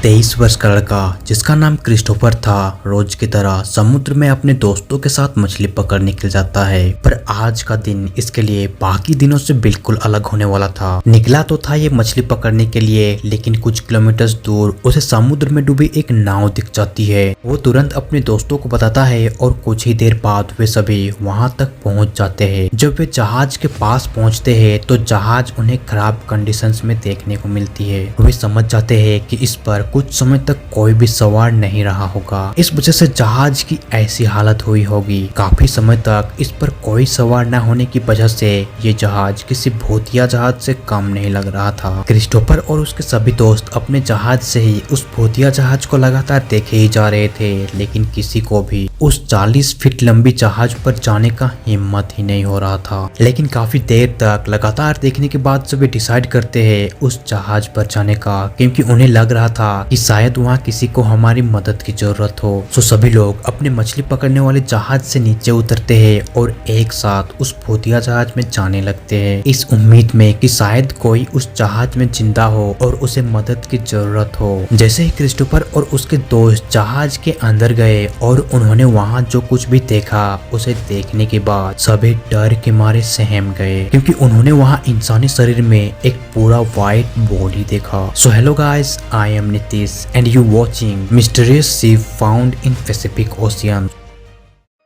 23 वर्ष का लड़का जिसका नाम क्रिस्टोफर था रोज की तरह समुद्र में अपने दोस्तों के साथ मछली पकड़ निकल जाता है। पर आज का दिन इसके लिए बाकी दिनों से बिल्कुल अलग होने वाला था। निकला तो था ये मछली पकड़ने के लिए, लेकिन कुछ किलोमीटर दूर उसे समुद्र में डूबी एक नाव दिख जाती है। वो तुरंत अपने दोस्तों को बताता है और कुछ ही देर बाद वे सभी वहां तक पहुंच जाते हैं। जब वे जहाज के पास पहुंचते हैं तो जहाज उन्हें खराब कंडीशंस में देखने को मिलती है। वे समझ जाते हैं कि इस पर कुछ समय तक कोई भी सवार नहीं रहा होगा। इस वजह से जहाज की ऐसी हालत हुई होगी। काफी समय तक इस पर कोई सवार न होने की वजह से ये जहाज किसी भूतिया जहाज से कम नहीं लग रहा था। क्रिस्टोफर और उसके सभी दोस्त अपने जहाज से ही उस भूतिया जहाज को लगातार देखे ही जा रहे थे, लेकिन किसी को भी उस 40 फीट लंबी जहाज पर जाने का हिम्मत ही नहीं हो रहा था। लेकिन काफी देर तक लगातार देखने के बाद सभी डिसाइड करते हैं उस जहाज पर जाने का, क्योंकि उन्हें लग रहा था कि शायद वहाँ किसी को हमारी मदद की जरूरत हो। तो सभी लोग अपने मछली पकड़ने वाले जहाज से नीचे उतरते हैं और एक साथ उस भूतिया जहाज में जाने लगते हैं, इस उम्मीद में कि शायद कोई उस जहाज में जिंदा हो और उसे मदद की जरूरत हो। जैसे ही क्रिस्टोफर और उसके दोस्त जहाज के अंदर गए और उन्होंने वहाँ जो कुछ भी देखा उसे देखने के बाद सभी डर के मारे सहम गए, क्योंकि उन्होंने वहाँ इंसानी शरीर में एक पूरा व्हाइट बॉडी देखा। So hello guys, I am Nitish and you watching Mysterious Ship Found in Pacific Ocean।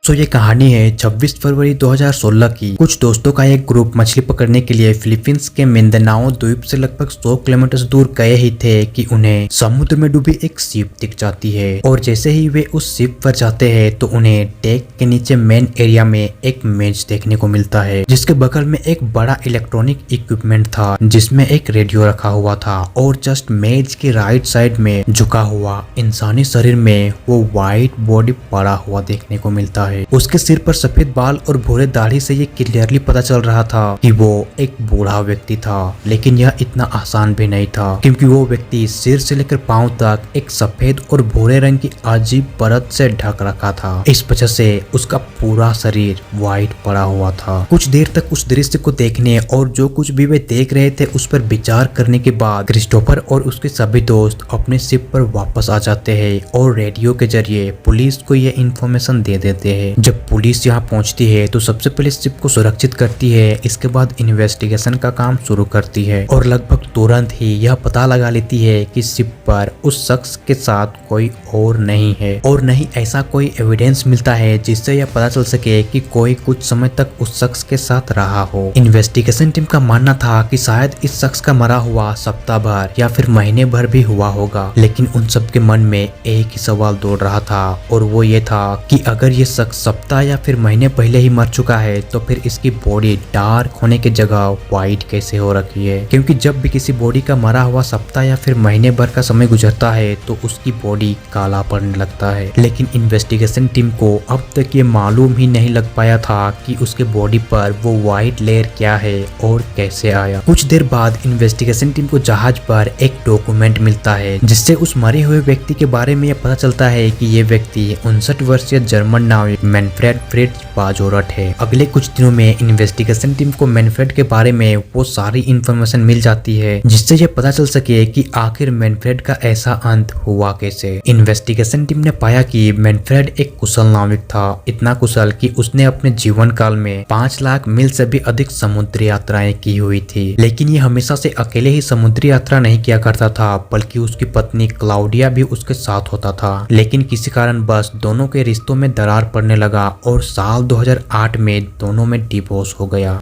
ये कहानी है 26 फरवरी 2016 की। कुछ दोस्तों का एक ग्रुप मछली पकड़ने के लिए फिलीपींस के मिंदानाओ द्वीप से लगभग 100 किलोमीटर दूर गए ही थे कि उन्हें समुद्र में डूबी एक शिप दिख जाती है। और जैसे ही वे उस शिप पर जाते हैं तो उन्हें डेक के नीचे मेन एरिया में एक मेज देखने को मिलता है, जिसके बगल में एक बड़ा इलेक्ट्रॉनिक इक्विपमेंट था जिसमें एक रेडियो रखा हुआ था। और जस्ट मेज के राइट साइड में झुका हुआ इंसानी शरीर में वो व्हाइट बॉडी पड़ा हुआ देखने को मिलता है। उसके सिर पर सफेद बाल और भूरे दाढ़ी से ये क्लियरली पता चल रहा था कि वो एक बूढ़ा व्यक्ति था। लेकिन यह इतना आसान भी नहीं था, क्योंकि वो व्यक्ति सिर से लेकर पांव तक एक सफेद और भूरे रंग की अजीब परत से ढक रखा था। इस वजह से उसका पूरा शरीर व्हाइट पड़ा हुआ था। कुछ देर तक उस दृश्य को देखने और जो कुछ भी वे देख रहे थे उस पर विचार करने के बाद क्रिस्टोफर और उसके सभी दोस्त अपने शिप पर वापस आ जाते हैं और रेडियो के जरिए पुलिस को यह इंफॉर्मेशन दे देते हैं। जब पुलिस यहाँ पहुँचती है तो सबसे पहले शिप को सुरक्षित करती है, इसके बाद इन्वेस्टिगेशन का काम शुरू करती है और लगभग तुरंत ही यह पता लगा लेती है कि शिप पर उस शख्स के साथ कोई और नहीं है और नहीं ऐसा कोई एविडेंस मिलता है जिससे यह पता चल सके कि कोई कुछ समय तक उस शख्स के साथ रहा हो। इन्वेस्टिगेशन टीम का मानना था कि शायद इस शख्स का मरा हुआ सप्ताह भर या फिर महीने भर भी हुआ होगा, लेकिन उन सबके मन में एक ही सवाल दौड़ रहा था और वो ये था कि अगर ये शख्स सप्ताह या फिर महीने पहले ही मर चुका है तो फिर इसकी बॉडी डार्क होने की जगह व्हाइट कैसे हो रखी है। क्योंकि जब भी किसी बॉडी का मरा हुआ सप्ताह या फिर महीने भर का समय गुजरता है तो उसकी बॉडी काला पड़ने लगता है। लेकिन इन्वेस्टिगेशन टीम को अब तक ये मालूम ही नहीं लग पाया था कि उसके बॉडी पर वो व्हाइट लेयर क्या है और कैसे आया। कुछ देर बाद इन्वेस्टिगेशन टीम को जहाज पर एक डॉक्यूमेंट मिलता है जिससे उस मरे हुए व्यक्ति के बारे में यह पता चलता है कि ये व्यक्ति 59 वर्षीय जर्मन नाविक मैनफ्रेड फ्रिट्ज बाजोरट है। अगले कुछ दिनों में इन्वेस्टिगेशन टीम को मैनफ्रेड के बारे में वो सारी इंफॉर्मेशन मिल जाती है जिससे ये पता चल सके कि आखिर मैनफ्रेड का ऐसा अंत हुआ कैसे। इन्वेस्टिगेशन टीम ने पाया कि मैनफ्रेड एक कुशल नाविक था, इतना कुशल कि उसने अपने जीवन काल में 5 लाख मील से भी अधिक समुद्री यात्राएं की हुई थी। लेकिन ये हमेशा से अकेले ही समुद्री यात्रा नहीं किया करता था, बल्कि उसकी पत्नी क्लाउडिया भी उसके साथ होता था। लेकिन किसी कारण बस दोनों के रिश्तों में दरार पड़ने लगा और साल 2008 में दोनों में डिवोर्स हो गया।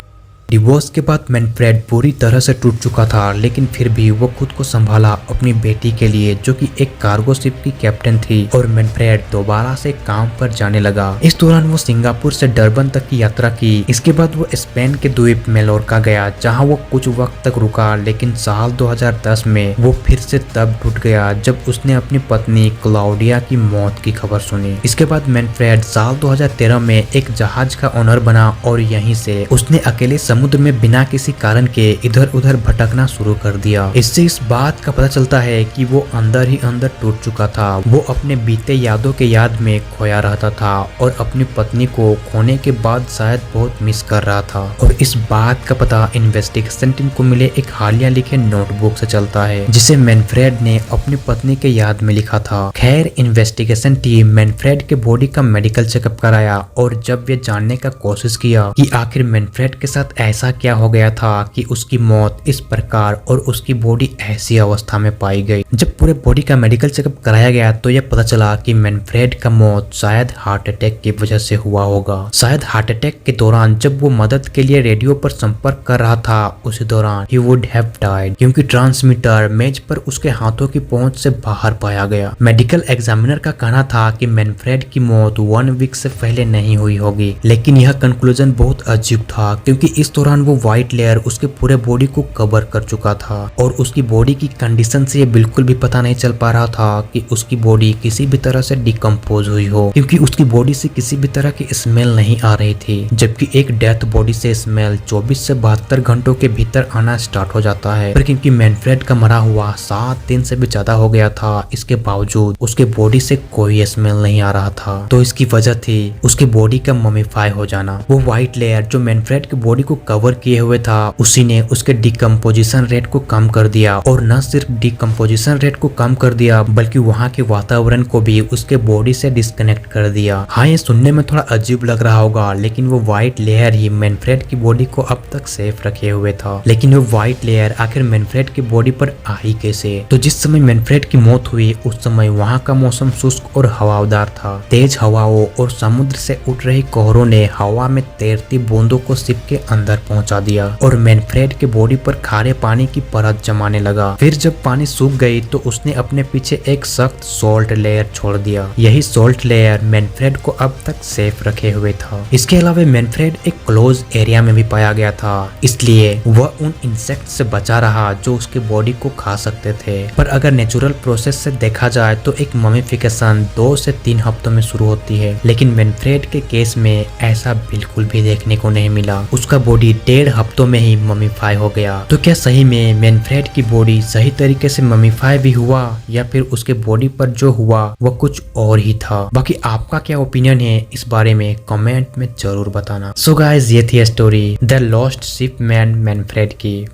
डिवोर्स के बाद मैनफ्रेड पूरी तरह से टूट चुका था, लेकिन फिर भी वो खुद को संभाला अपनी बेटी के लिए जो कि एक कार्गो शिप की कैप्टन थी और मैनफ्रेड दोबारा से काम पर जाने लगा। इस दौरान वो सिंगापुर से डरबन तक की यात्रा की। इसके बाद वो स्पेन के द्वीप मेलोर्का गया जहां वो कुछ वक्त तक रुका, लेकिन साल 2010 में वो फिर से तब टूट गया जब उसने अपनी पत्नी क्लाउडिया की मौत की खबर सुनी। इसके बाद मैनफ्रेड साल 2013 में एक जहाज का ओनर बना और यहीं से उसने अकेले समुद्र में बिना किसी कारण के इधर उधर भटकना शुरू कर दिया। इससे इस बात का पता चलता है कि वो अंदर ही अंदर टूट चुका था। वो अपने बीते यादों के याद में खोया रहता था और अपनी पत्नी को खोने के बाद शायद बहुत मिस कर रहा था। और इस बात का पता इन्वेस्टिगेशन टीम को मिले एक हालिया लिखे नोटबुक से चलता है, जिसे मैनफ्रेड ने अपनी पत्नी के याद में लिखा था। खैर, इन्वेस्टिगेशन टीम मैनफ्रेड के बॉडी का मेडिकल चेकअप कराया और जब ये जानने का कोशिश किया कि आखिर मैनफ्रेड के साथ ऐसा क्या हो गया था कि उसकी मौत इस प्रकार और उसकी बॉडी ऐसी अवस्था में पाई गई। जब पूरे बॉडी का मेडिकल चेकअप कराया गया तो यह पता चला कि मैनफ्रेड का मौत शायद हार्ट अटैक की वजह से हुआ होगा। शायद हार्ट अटैक के दौरान जब वो मदद के लिए रेडियो पर संपर्क कर रहा था, उसी दौरान ही वुड हैव डाइड, क्योंकि ट्रांसमीटर मेज पर उसके हाथों की पहुंच से बाहर पाया गया। मेडिकल एग्जामिनर का कहना था कि मैनफ्रेड की मौत 1 वीक से पहले नहीं हुई होगी, लेकिन यह कंक्लूजन बहुत अजीब था क्योंकि इस दौरान वो व्हाइट लेयर उसके पूरे बॉडी को कवर कर चुका था और उसकी बॉडी की कंडीशन से ये बिल्कुल भी पता नहीं चल पा रहा था कि उसकी बॉडी किसी भी तरह से डिकम्पोज हुई हो, क्योंकि उसकी बॉडी से किसी भी तरह की स्मेल नहीं आ रही थी। जबकि एक डेथ बॉडी से स्मेल 24 से 72 घंटों के भीतर आना स्टार्ट हो जाता है, पर क्योंकि मैनफ्रेड का मरा हुआ 7 दिन से भी ज्यादा हो गया था, इसके बावजूद उसके बॉडी से कोई स्मेल नहीं आ रहा था। तो इसकी वजह थी उसकी बॉडी का ममीफाई हो जाना। वो व्हाइट लेयर जो मैनफ्रेड की बॉडी को कवर किए हुए था, उसी ने उसके डिकम्पोजिशन रेट को कम कर दिया और न सिर्फ डिकम्पोजिशन रेट को कम कर दिया बल्कि वहाँ के वातावरण को भी उसके बॉडी से डिस्कनेक्ट कर दिया। हाँ, ये सुनने में थोड़ा अजीब लग रहा होगा, लेकिन वो व्हाइट लेयर ही मैनफ्रेड की बॉडी को अब तक सेफ रखे हुए था। लेकिन वो व्हाइट लेयर आखिर मैनफ्रेड की बॉडी पर आई कैसे? तो जिस समय मैनफ्रेड की मौत हुई उस समय वहाँ का मौसम शुष्क और हवादार था। तेज हवाओं और समुद्र से उठ रही कोहरों ने हवा में तैरती बूंदों को शिप के अंदर पहुंचा दिया और मैनफ्रेड के बॉडी पर खारे पानी की परत जमाने लगा। फिर जब पानी सूख गई तो उसने अपने पीछे एक सख्त सोल्ट लेयर छोड़ दिया। यही सोल्ट लेयर मैनफ्रेड को अब तक सेफ रखे हुए था। इसके अलावा मैनफ्रेड एक क्लोज एरिया में भी पाया गया था, इसलिए वह उन इंसेक्ट से बचा रहा जो उसके बॉडी को खा सकते थे। पर अगर नेचुरल प्रोसेस से देखा जाए तो एक ममीफिकेशन 2 से 3 हफ्तों में शुरू होती है, लेकिन मैनफ्रेड के केस में ऐसा बिल्कुल भी देखने को नहीं मिला। उसका बॉडी 1.5 हफ्तों में ही ममीफाई हो गया। तो क्या सही में मैनफ्रेड की बॉडी सही तरीके से ममीफाई भी हुआ या फिर उसके बॉडी पर जो हुआ वह कुछ और ही था? बाकी आपका क्या ओपिनियन है इस बारे में कमेंट में जरूर बताना। सो गाइस, ये थी story the lost ship man Manfred की।